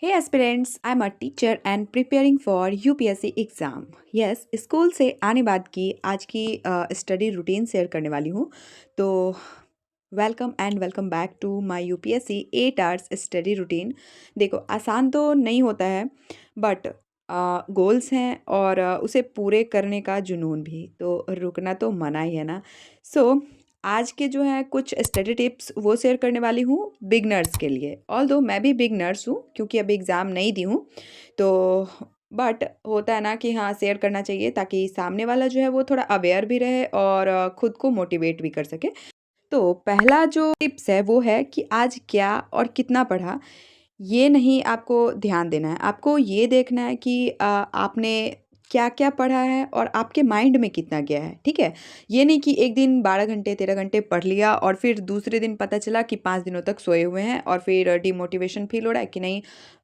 Hey aspirants, I'm a teacher and preparing for UPSC exam. Yes, school से आने बाद की आज की स्टडी रूटीन शेयर करने वाली हूँ। तो welcome and welcome back to my UPSC 8 hours study routine. देखो, आसान तो नहीं होता है, बट गोल्स हैं और उसे पूरे करने का जुनून भी, तो रुकना तो मना ही है ना। सो आज के जो है कुछ स्टडी टिप्स वो शेयर करने वाली हूँ बिगनर्स के लिए। ऑल्दो मैं भी बिगनर्स हूँ क्योंकि अभी एग्ज़ाम नहीं दी हूँ, तो बट होता है ना कि हाँ, शेयर करना चाहिए ताकि सामने वाला जो है वो थोड़ा अवेयर भी रहे और खुद को मोटिवेट भी कर सके। तो पहला जो टिप्स है वो है कि आज क्या और कितना पढ़ा, ये नहीं आपको ध्यान देना है। आपको ये देखना है कि आपने क्या-क्या पढ़ा है और आपके माइंड में कितना गया है, ठीक है? ये नहीं कि एक दिन 12 घंटे, 13 घंटे पढ़ लिया और फिर दूसरे दिन पता चला कि 5 दिनों तक सोए हुए हैं और फिर डिमोटिवेशन फ़ील हो रहा है कि नहीं,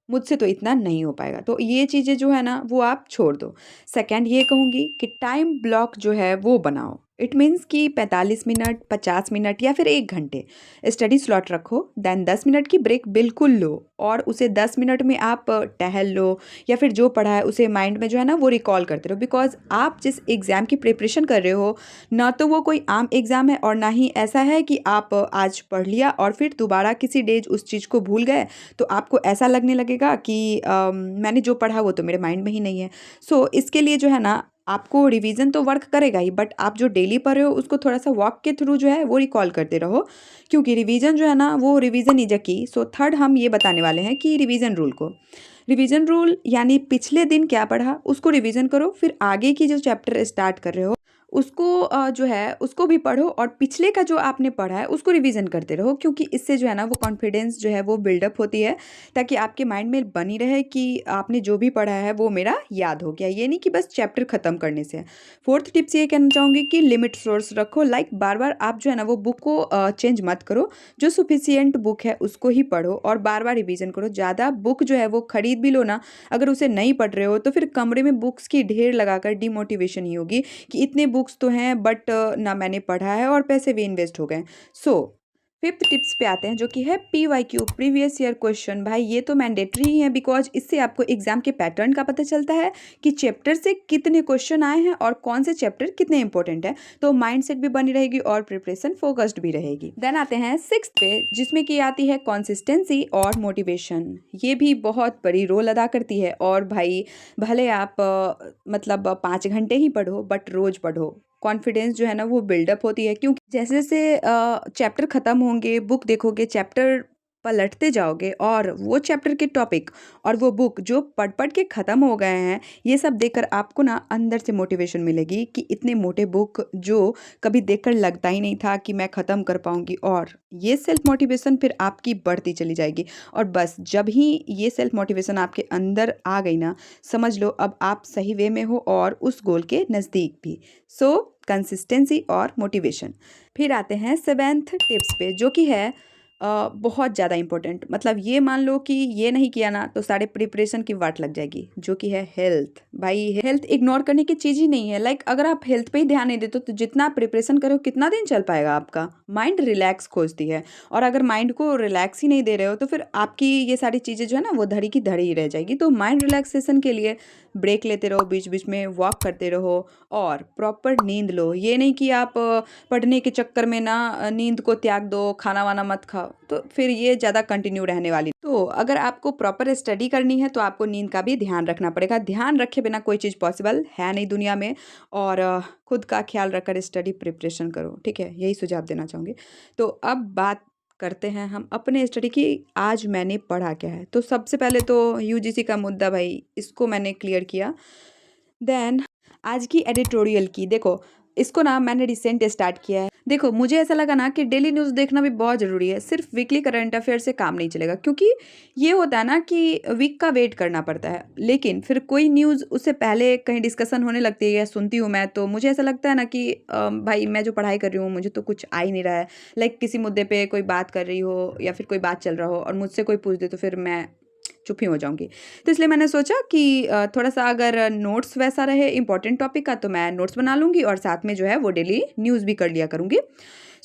मुझसे तो इतना नहीं हो पाएगा। तो ये चीज़ें जो है ना, वो आप छोड़ दो। सेकंड ये कहूँगी कि टाइम ब्लॉक जो है वो बनाओ। इट मीन्स कि 45 मिनट, 50 मिनट या फिर 1 घंटे स्टडी स्लॉट रखो, देन 10 मिनट की ब्रेक बिल्कुल लो और उसे 10 मिनट में आप टहल लो या फिर जो पढ़ा है उसे माइंड में जो है ना वो रिकॉल करते रहो। बिकॉज़ आप जिस एग्ज़ाम की प्रिपरेशन कर रहे हो, ना तो वो कोई आम एग्ज़ाम है और ना ही ऐसा है कि आप आज पढ़ लिया और फिर दोबारा किसी डेज़ उस चीज़ को भूल गए, तो आपको ऐसा लगने लगेगा कि मैंने जो पढ़ा वो तो मेरे माइंड में ही नहीं है। सो इसके लिए जो है ना, आपको रिवीजन तो वर्क करेगा ही, बट आप जो डेली पढ़ रहे हो उसको थोड़ा-सा वॉक के थ्रू जो है वो रिकॉल करते रहो, क्योंकि रिवीजन जो है ना वो रिवीजन इज़ अ की। सो थर्ड हम ये बताने वाले हैं कि रिवीजन रूल को। रिवीजन रूल यानी पिछले दिन क्या पढ़ा उसको रिवीजन करो, फिर आगे की जो चैप्टर स्टार्ट कर रहे हो उसको जो है उसको भी पढ़ो और पिछले का जो आपने पढ़ा है उसको रिवीजन करते रहो, क्योंकि इससे जो है ना वो कॉन्फिडेंस जो है वो बिल्डअप होती है, ताकि आपके माइंड में बनी रहे कि आपने जो भी पढ़ा है वो मेरा याद हो गया, ये नहीं कि बस चैप्टर ख़त्म करने से। फोर्थ टिप्स ये कहना चाहूँगी कि लिमिट सोर्स रखो, लाइक बार बार आप जो है ना वो बुक को चेंज मत करो। जो सफिशियंट बुक है उसको ही पढ़ो और बार बार रिवीजन करो। ज़्यादा बुक जो है वो खरीद भी लो ना, अगर उसे नहीं पढ़ रहे हो तो फिर कमरे में बुक्स की ढेर लगाकर डिमोटिवेशन ही होगी कि इतने बुक्स तो हैं, बट ना मैंने पढ़ा है और पैसे भी इन्वेस्ट हो गए। सो फिफ्थ टिप्स पे आते हैं जो कि है पीवाईक्यू, प्रीवियस ईयर क्वेश्चन। भाई ये तो मैंडेटरी ही है, बिकॉज इससे आपको एग्जाम के पैटर्न का पता चलता है कि चैप्टर से कितने क्वेश्चन आए हैं और कौन से चैप्टर कितने इंपॉर्टेंट है। तो माइंडसेट भी बनी रहेगी और प्रिपरेशन फोकस्ड भी रहेगी। देन आते हैं सिक्स पे, जिसमें कि आती है कंसिस्टेंसी और मोटिवेशन। ये भी बहुत बड़ी रोल अदा करती है। और भाई भले आप मतलब 5 घंटे ही पढ़ो, बट रोज पढ़ो। कॉन्फिडेंस जो है ना वो बिल्डअप होती है, क्योंकि जैसे जैसे चैप्टर ख़त्म होंगे, बुक देखोगे, चैप्टर पलटते जाओगे और वो चैप्टर के टॉपिक और वो बुक जो पढ़ पढ़ के ख़त्म हो गए हैं, ये सब देखकर आपको ना अंदर से मोटिवेशन मिलेगी कि इतने मोटे बुक जो कभी देखकर लगता ही नहीं था कि मैं ख़त्म कर पाऊँगी, और ये सेल्फ मोटिवेशन फिर आपकी बढ़ती चली जाएगी। और बस जब ही ये सेल्फ मोटिवेशन आपके अंदर आ गई ना, समझ लो अब आप सही वे में हो और उस गोल के नज़दीक भी। सो कंसिस्टेंसी और मोटिवेशन। फिर आते हैं सेवेंथ टिप्स पे, जो कि है बहुत ज़्यादा इंपॉर्टेंट। मतलब ये मान लो कि ये नहीं किया ना तो सारे प्रिपरेशन की वाट लग जाएगी, जो कि है हेल्थ। भाई हेल्थ इग्नोर करने की चीज़ ही नहीं है। लाइक अगर आप हेल्थ पे ही ध्यान नहीं देते तो जितना प्रिपरेशन करो कितना दिन चल पाएगा आपका। माइंड रिलैक्स खोजती है, और अगर माइंड को रिलैक्स ही नहीं दे रहे हो तो फिर आपकी ये सारी चीज़ें जो है ना वो धड़ी की धड़ी ही रह जाएगी। तो माइंड रिलैक्सेशन के लिए ब्रेक लेते रहो, बीच बीच में वॉक करते रहो और प्रॉपर नींद लो। ये नहीं कि आप पढ़ने के चक्कर में ना नींद को त्याग दो, खाना वाना मत खाओ, तो फिर ये ज़्यादा कंटिन्यू रहने वाली। तो अगर आपको प्रॉपर स्टडी करनी है तो आपको नींद का भी ध्यान रखना पड़ेगा। ध्यान रखे बिना कोई चीज़ पॉसिबल है नहीं दुनिया में। और खुद का ख्याल रखकर स्टडी प्रिपरेशन करो, ठीक है? यही सुझाव देना चाहूँगी। तो अब बात करते हैं हम अपने स्टडी की, आज मैंने पढ़ा क्या है। तो सबसे पहले तो यूजीसी का मुद्दा, भाई इसको मैंने क्लियर किया। देन आज की एडिटोरियल की, देखो इसको ना मैंने रिसेंट स्टार्ट किया है। देखो मुझे ऐसा लगा ना कि डेली न्यूज़ देखना भी बहुत ज़रूरी है। सिर्फ वीकली करंट अफेयर से काम नहीं चलेगा, क्योंकि ये होता है ना कि वीक का वेट करना पड़ता है, लेकिन फिर कोई न्यूज़ उससे पहले कहीं डिस्कशन होने लगती है या सुनती हूँ मैं, तो मुझे ऐसा लगता है ना कि भाई मैं जो पढ़ाई कर रही हूँ मुझे तो कुछ आ ही नहीं रहा है। लाइक किसी मुद्दे पे कोई बात कर रही हो या फिर कोई बात चल रहा हो और मुझसे कोई पूछ दे तो फिर मैं चुप ही हो जाऊँगी। तो इसलिए मैंने सोचा कि थोड़ा-सा अगर नोट्स वैसा रहे इम्पोर्टेंट टॉपिक का तो मैं नोट्स बना लूँगी और साथ में जो है वो डेली न्यूज़ भी कर लिया करूँगी।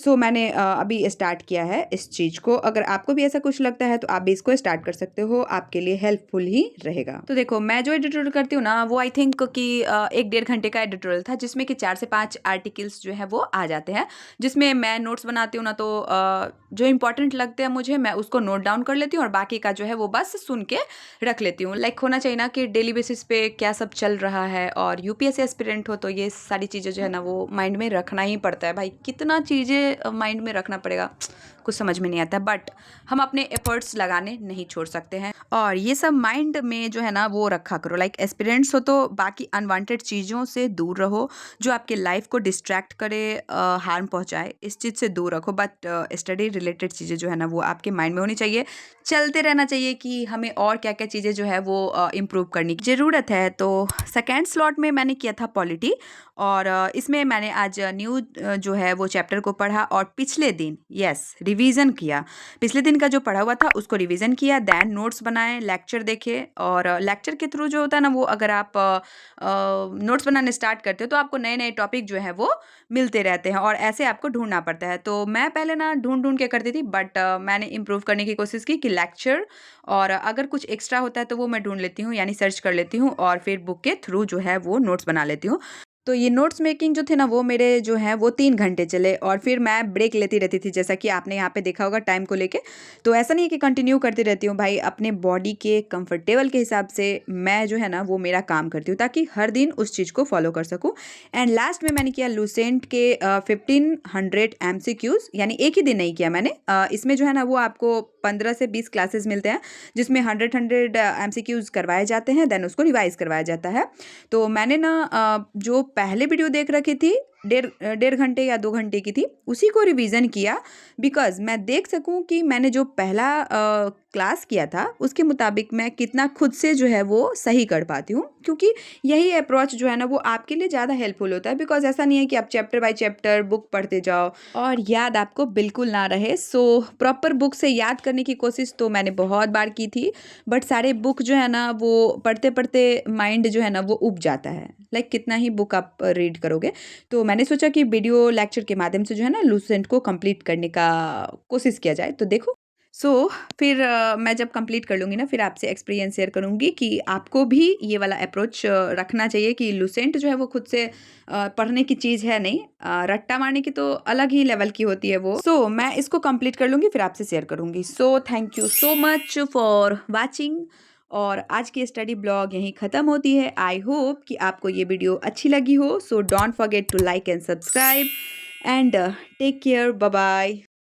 सो मैंने अभी स्टार्ट किया है इस चीज़ को। अगर आपको भी ऐसा कुछ लगता है तो आप भी इसको स्टार्ट कर सकते हो, आपके लिए हेल्पफुल ही रहेगा। तो देखो, मैं जो एडिटोरियल करती हूँ ना, वो आई थिंक कि 1 डेढ़ घंटे का एडिटोरियल था, जिसमें कि 4 से 5 आर्टिकल्स जो है वो आ जाते हैं, जिसमें मैं नोट्स बनाती हूँ ना, तो जो इंपॉर्टेंट लगते हैं मुझे, मैं उसको नोट डाउन कर लेती हूँ और बाकी का जो है वो बस सुन के रख लेती हूँ। लाइक होना चाहिए ना कि डेली बेसिस पे क्या सब चल रहा है, और यूपीएससी एस्पिरेंट हो तो ये सारी चीज़ें जो है ना वो माइंड में रखना ही पड़ता है भाई। कितना चीज़ें माइंड में रखना पड़ेगा, कुछ समझ में नहीं आता, बट हम अपने एफर्ट्स लगाने नहीं छोड़ सकते हैं। और ये सब माइंड में जो है ना वो रखा करो। लाइक एस्पिरेंट्स हो तो बाकी अनवांटेड चीज़ों से दूर रहो, जो आपके लाइफ को डिस्ट्रैक्ट करे, हार्म पहुंचाए, इस चीज़ से दूर रखो। बट स्टडी रिलेटेड चीज़ें जो है ना वो आपके माइंड में होनी चाहिए, चलते रहना चाहिए कि हमें और क्या क्या चीज़ें जो है वो इम्प्रूव करने की ज़रूरत है। तो सेकेंड स्लॉट में मैंने किया था पॉलिटी, और इसमें मैंने आज न्यू जो है वो चैप्टर को पढ़ा, और पिछले दिन रिवीजन किया। पिछले दिन का जो पढ़ा हुआ था उसको रिवीजन किया, देन नोट्स बनाए, लेक्चर देखे। और लेक्चर के थ्रू जो होता है ना वो, अगर आप नोट्स बनाने स्टार्ट करते हो तो आपको नए नए टॉपिक जो है वो मिलते रहते हैं, और ऐसे आपको ढूंढना पड़ता है। तो मैं पहले ना ढूंढ ढूंढ के करती थी, बट मैंने इम्प्रूव करने की कोशिश की कि लेक्चर, और अगर कुछ एक्स्ट्रा होता है तो वो मैं ढूंढ लेती हूँ, यानी सर्च कर लेती हूँ, और फिर बुक के थ्रू जो है वो नोट्स बना लेती हूँ। तो ये नोट्स मेकिंग जो थे ना वो मेरे जो हैं वो 3 घंटे चले, और फिर मैं ब्रेक लेती रहती थी, जैसा कि आपने यहाँ पे देखा होगा टाइम को लेके। तो ऐसा नहीं है कि कंटिन्यू करती रहती हूँ भाई, अपने बॉडी के कंफर्टेबल के हिसाब से मैं जो है ना वो मेरा काम करती हूँ, ताकि हर दिन उस चीज़ को फॉलो कर सकूँ। एंड लास्ट में मैंने किया लूसेंट के 1500 MCQs, यानी एक ही दिन नहीं किया मैंने। इसमें जो है ना वो आपको 15 से 20 क्लासेस मिलते हैं, जिसमें 100 MCQs करवाए जाते हैं, देन उसको रिवाइज करवाया जाता है। तो मैंने ना जो पहले वीडियो देख रखी थी, डेढ़ डेढ़ घंटे या 2 घंटे की थी, उसी को रिवीजन किया, बिकॉज़ मैं देख सकूं कि मैंने जो पहला क्लास किया था उसके मुताबिक मैं कितना खुद से जो है वो सही कर पाती हूँ। क्योंकि यही अप्रोच जो है ना वो आपके लिए ज़्यादा हेल्पफुल होता है, बिकॉज़ ऐसा नहीं है कि आप चैप्टर बाय चैप्टर बुक पढ़ते जाओ और याद आपको बिल्कुल ना रहे। सो प्रॉपर बुक से याद करने की कोशिश तो मैंने बहुत बार की थी, बट सारे बुक जो है ना वो पढ़ते पढ़ते माइंड जो है ना वो उब जाता है। लाइक कितना ही बुक आप रीड करोगे। तो मैंने सोचा कि वीडियो लेक्चर के माध्यम से जो है ना लूसेंट को कंप्लीट करने का कोशिश किया जाए। तो देखो, फिर मैं जब कंप्लीट कर लूँगी ना, फिर आपसे एक्सपीरियंस शेयर करूँगी कि आपको भी ये वाला अप्रोच रखना चाहिए कि लूसेंट जो है वो खुद से पढ़ने की चीज़ है नहीं, रट्टा मारने की तो अलग ही लेवल की होती है वो। मैं इसको कंप्लीट कर लूँगी, फिर आपसे शेयर करूँगी। Thank you so much for watching, और आज की स्टडी ब्लॉग यहीं ख़त्म होती है। आई होप कि आपको ये वीडियो अच्छी लगी हो। Don't forget to like and subscribe, and take care, bye bye.